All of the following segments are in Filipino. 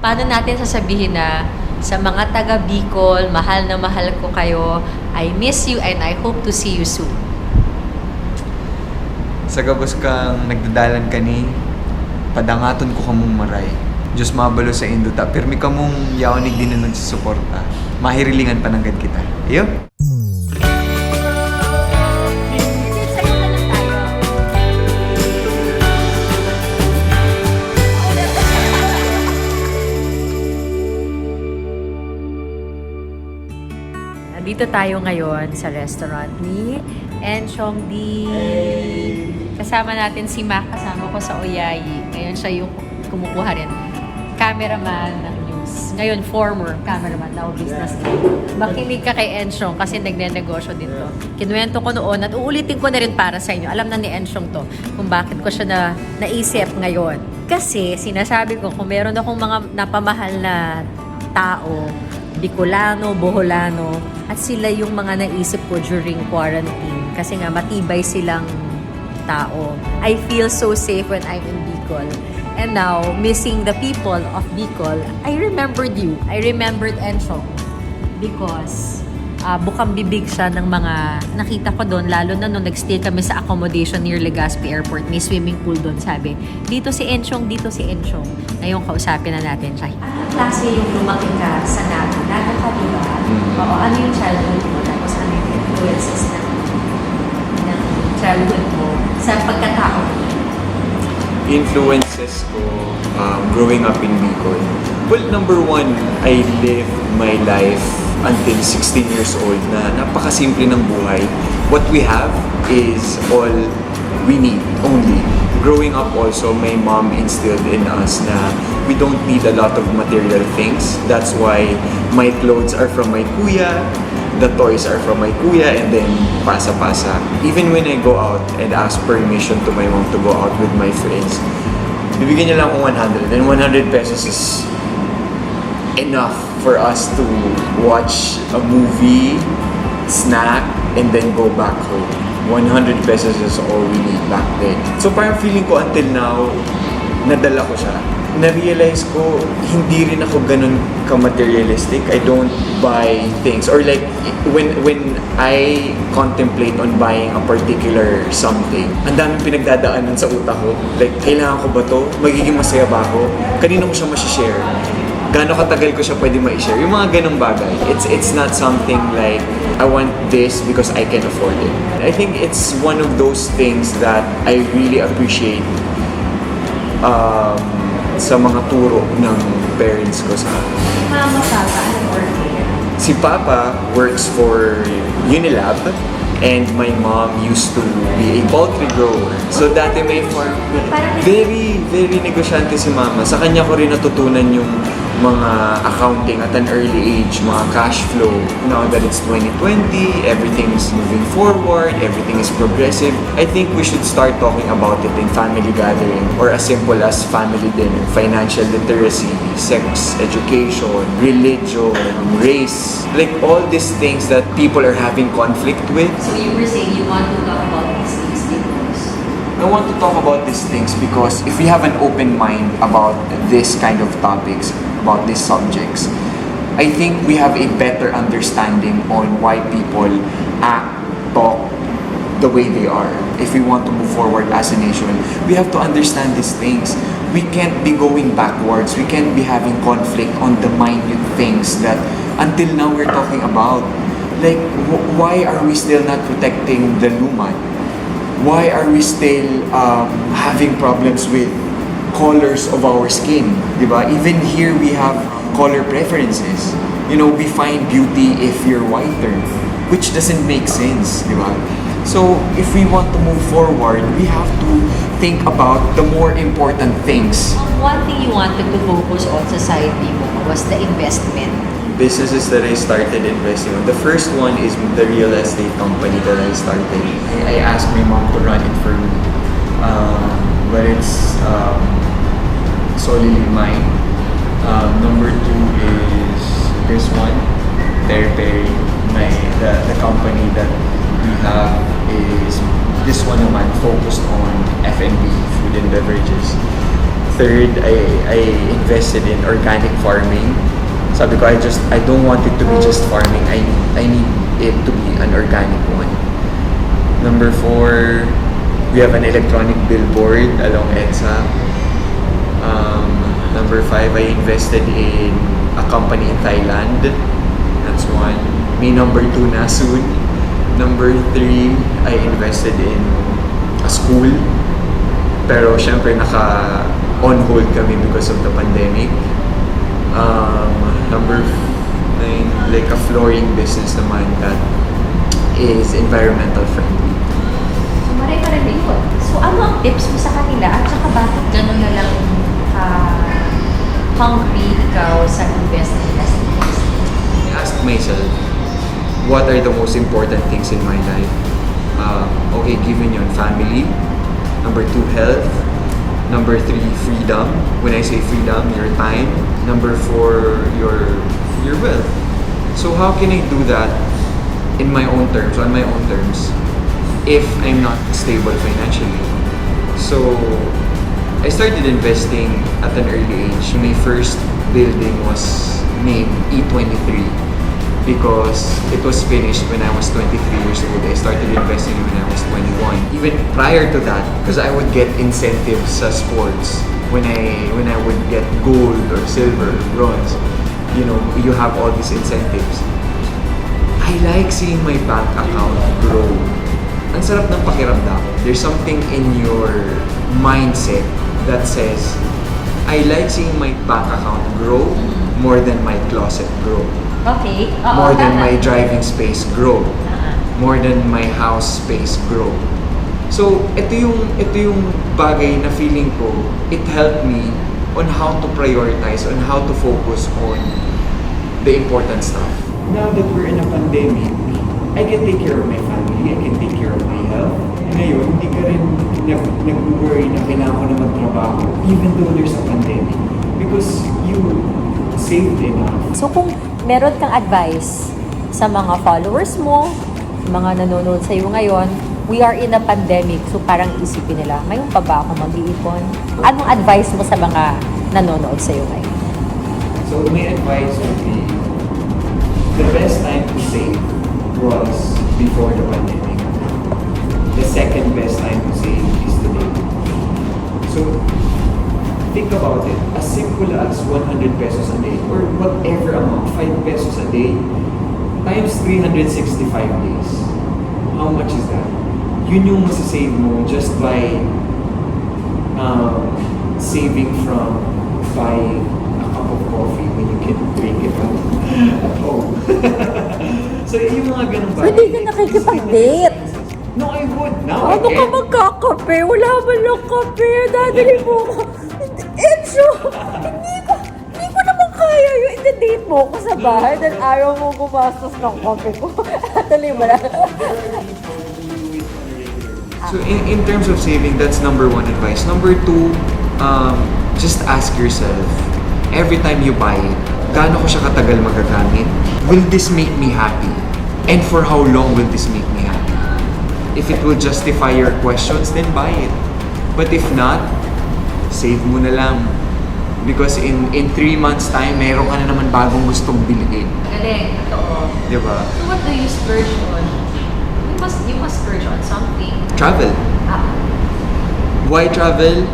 paano natin sasabihin na sa mga taga Bicol, mahal na mahal ko kayo, I miss you and I hope to see you soon. Sa gabos kang nagdadalan kani, padangaton ko kamong maray. Diyos mabalo sa Indota, pirmi kamong yaonig din na nagsusuporta. Mahirilingan pananggad kita. Iyo? Dito tayo ngayon sa restaurant ni Enchong Dee. Kasama natin si Mac, kasama ko sa Oyayi. Ngayon siya yung kumukuha rin. Cameraman ng news. Ngayon, former cameraman, now business guy. Makinig ka kay Enchong kasi nagne-negosyo dito. Kinuwento ko noon at uulitin ko na rin para sa inyo. Alam na ni Enchong to kung bakit ko siya naisip ngayon. Kasi sinasabi ko kung meron akong mga napamahal na tao, Bicolano, Boholano, at sila yung mga naisip ko during quarantine. Kasi nga, matibay silang tao. I feel so safe when I'm in Bicol. And now, missing the people of Bicol, I remembered you. I remembered Enchong. Because, bukang bibig siya ng mga nakita ko doon, lalo na nung nag-stay kami sa accommodation near Legazpi Airport. May swimming pool doon, sabi. Dito si Enchong, dito si Enchong. Ngayon, kausapin na natin siya. Anong klase yung lumaki ka sa Naga? Naga ka, di ba? Oo, ano yung childhood mo? Tapos ano yung influences ng childhood mo sa pagkatao? Influences ko growing up in Bicol. Well, number one, I lived my life until 16 years old na napakasimple ng buhay. What we have is all we need only. Growing up also, my mom instilled in us na we don't need a lot of material things. That's why my clothes are from my kuya, the toys are from my kuya, and then pasa-pasa. Even when I go out and ask permission to my mom to go out with my friends, bibigyan niya lang akong 100, and 100 pesos is enough for us to watch a movie, snack, and then go back home. 100 pesos is all we need back then. So parang feeling ko until now, nadala ko siya. Na-realize ko, hindi rin ako ganun ka-materialistic. I don't buy things. Or like, when I contemplate on buying a particular something, ang daming pinagdadaanan sa utak ko. Like, kailangan ko ba to? Magiging masaya ba ako? Kanino ko siya masishare? Gaano katagal ko siya pwede ma-share? Yung mga ganong bagay. It's not something like, I want this because I can afford it. I think it's one of those things that I really appreciate sa mga turo ng parents ko sa akin. Mama, Papa, anong work niya? Si Papa works for Unilab and my mom used to be a poultry grower. So dati may farm. Very, very negosyante si Mama. Sa kanya ko rin natutunan yung mga accounting at an early age, mga cash flow. Now that it's 2020, everything is moving forward, everything is progressive. I think we should start talking about it in family gathering or as simple as family dinner. Financial literacy, sex education, religion, race, like all these things that people are having conflict with. So you were saying you want to talk about these things because? I want to talk about these things because if we have an open mind about this kind of topics, about these subjects, I think we have a better understanding on why people act, talk the way they are. If we want to move forward as a nation, we have to understand these things. We can't be going backwards. We can't be having conflict on the minute things that until now we're talking about. Like, why are we still not protecting the luman? Why are we still having problems with colors of our skin? Diba? Even here we have color preferences. You know, we find beauty if you're whiter, which doesn't make sense. Diba? So if we want to move forward, we have to think about the more important things. One thing you wanted to focus on sa side mo was the investment. Businesses that I started investing on. The first one is the real estate company that I started. I asked my mom to run it for me, but it's solely mine. Number two is this one, Terry. The company that we have is this one naman focused on F&B, food and beverages. Third, I invested in organic farming. Sabi ko, I don't want it to be just farming. I need it to be an organic one. Number 4, we have an electronic billboard along EDSA. Number 5, I invested in a company in Thailand. That's 1. May number 2 na soon. Number 3, I invested in a school. Pero syempre on hold kami because of the pandemic. Number 9, like a flooring business naman that is environmental friendly. So, maray-maray yun. So, ano ang tips mo sa kanila? At saka bakit gano'n na lang hungry ikaw sa investing lessons? I asked myself, what are the most important things in my life? Okay, given yun, family. Number 2, health. Number 3, freedom. When I say freedom, your time. Number 4, your wealth. So how can I do that in my own terms, on my own terms, if I'm not stable financially? So I started investing at an early age. My first building was named E23 because it was finished when I was 23 years old. I started investing when I was 21. Even prior to that, because I would get incentives sa sports when I would get gold or silver, bronze. You know, you have all these incentives. I like seeing my bank account grow. Ang sarap ng pakiramdam. There's something in your mindset that says, I like seeing my bank account grow more than my closet grow. Okay. More than my driving space grow. More than my house space grow. So, ito yung bagay na feeling ko, it helped me on how to prioritize, on how to focus on the important stuff. Now that we're in a pandemic, I can take care of my family, I can take care of my health. Ngayon, hindi ka rin nag-worry na kailangan ko na magtrabaho even though there's a pandemic because you saved enough. So kung meron kang advice sa mga followers mo, sa mga nanonood sa iyo ngayon, we are in a pandemic, so parang isipin nila, ngayon pa ba ako mag-iipon? Anong advice mo sa mga nanonood sa iyo ngayon? So my advice would be, the best time to save was before the pandemic. The second best time to save is today. So, think about it. As simple as 100 pesos a day or whatever amount, 5 pesos a day times 365 days. How much is that? Yun yung masasave mo just by saving from buying a cup of coffee when you can drink it at home. So, yung mga ganun ba? Hindi ka nakikipag-date. No, I would now. Ano ka magkakape? Wala ba lang kape? Dadali mo ko. Encho! Hindi ko naman kaya yung ita-date mo ko sa bahay dahil ayaw mo gumastos ng kape ko. Tuloy mo lang. So in terms of saving, that's number 1 advice. Number 2, just ask yourself, every time you buy it, gaano ko siya katagal magagamit? Will this make me happy? And for how long will this make me happy? If it will justify your questions, then buy it. But if not, save mo na lang. Because in 3 months time, meron ka na naman bagong gustong bilhin. Galing, totoo. Diba? So what do you splurge on? You must splurge on something. Travel. Why travel?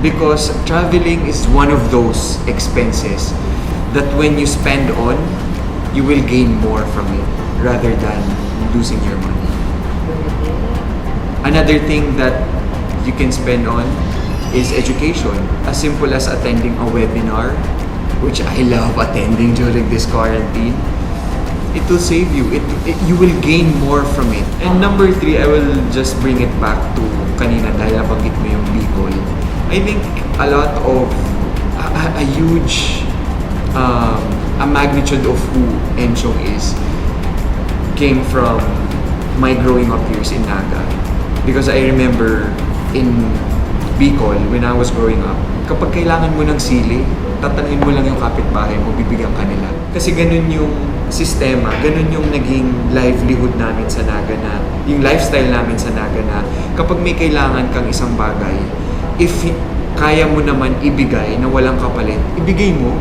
Because traveling is one of those expenses that when you spend on, you will gain more from it rather than losing your money. Another thing that you can spend on is education. As simple as attending a webinar, which I love attending during this quarantine. It will save you. You will gain more from it. And number 3, I will just bring it back to kanina dahil nabanggit mo yung Bicol. I think a lot of a huge a magnitude of who Enchong is came from my growing up years in Naga. Because I remember in Bicol, when I was growing up, kapag kailangan mo ng sili, tatanungin mo lang yung kapitbahay mo, bibigyan ka nila. Kasi ganun yung sistema, ganun yung naging livelihood namin sa Naga na, yung lifestyle namin sa Naga na, kapag may kailangan kang isang bagay, if kaya mo naman ibigay na walang kapalit, ibigay mo.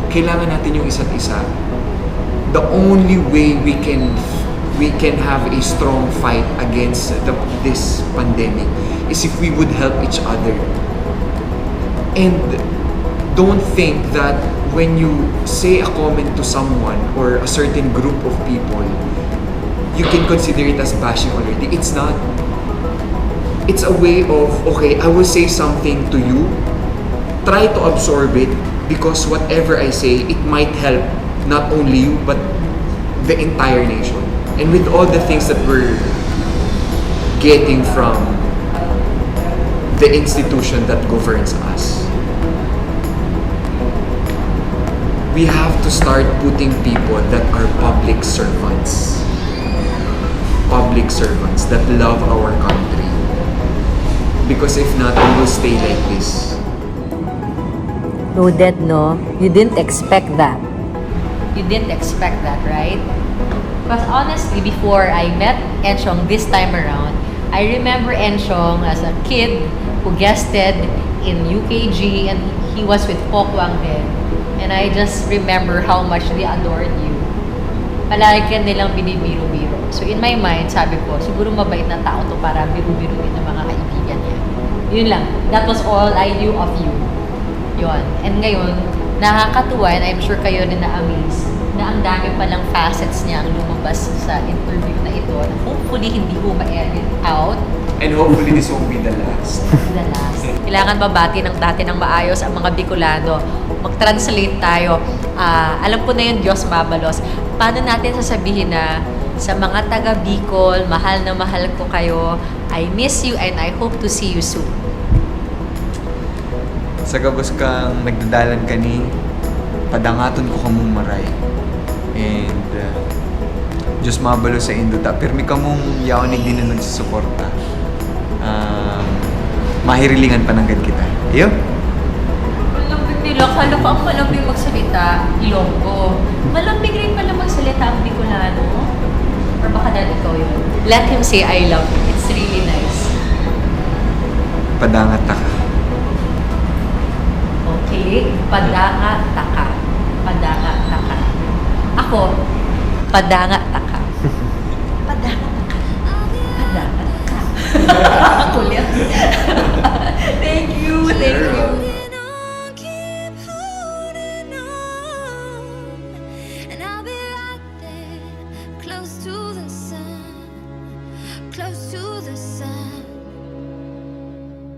Kailangan natin yung isa't isa. The only way we can have a strong fight against this pandemic is if we would help each other. And don't think that when you say a comment to someone or a certain group of people, you can consider it as bashing already. It's not. It's a way of, okay, I will say something to you, try to absorb it, because whatever I say, it might help not only you, but the entire nation. And with all the things that we're getting from the institution that governs us, we have to start putting people that are public servants that love our country. Because if not, we will stay like this. Loaded, no? You didn't expect that. You didn't expect that, right? Because honestly, before I met Enchong this time around, I remember Enchong as a kid who guested in UKG and he was with Pokwang then. And I just remember how much they adored you. Palagi ka nilang binibiro-biro. So in my mind, sabi ko, siguro mabait na tao to para biro-biro din ng mga kaibigan niya. Yun lang. That was all I knew of you. Yun. And ngayon, nakakatuwa, and I'm sure kayo rin na-amaze, na ang dami palang facets niya ang lumabas sa interview na ito. Na hopefully, hindi ko ma-edit out. And hopefully, this won't be the last. The last. Kailangan babati ng dati ng maayos ang mga Bicolano. Mag-translate tayo. Alam ko na yun, Diyos mabalos. Paano natin sasabihin na sa mga taga Bicol, mahal na mahal ko kayo, I miss you and I hope to see you soon. Sa gabos kang nagdadalan kani, padangaton ko kamong maray. And Diyos mabalo sa Induta. Pirmi kamong yaonig din na nagsusuporta. Mahirilingan pananggad kita. Iyo? Malambing nila. Kala ko ang malambing magsalita, Ilonggo. Malambing rin pala magsalita ang Bicolano. Or baka dahil ikaw yun. Let him say I love you. It's really nice. Padangat ka. Okay? Padanga taka. Padanga taka. Ako, padanga taka. Padanga taka. Padanga taka. Kulit. Thank you. Thank you.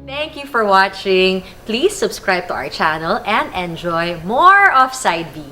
Thank you for watching. Please subscribe to our channel and enjoy more of Side B.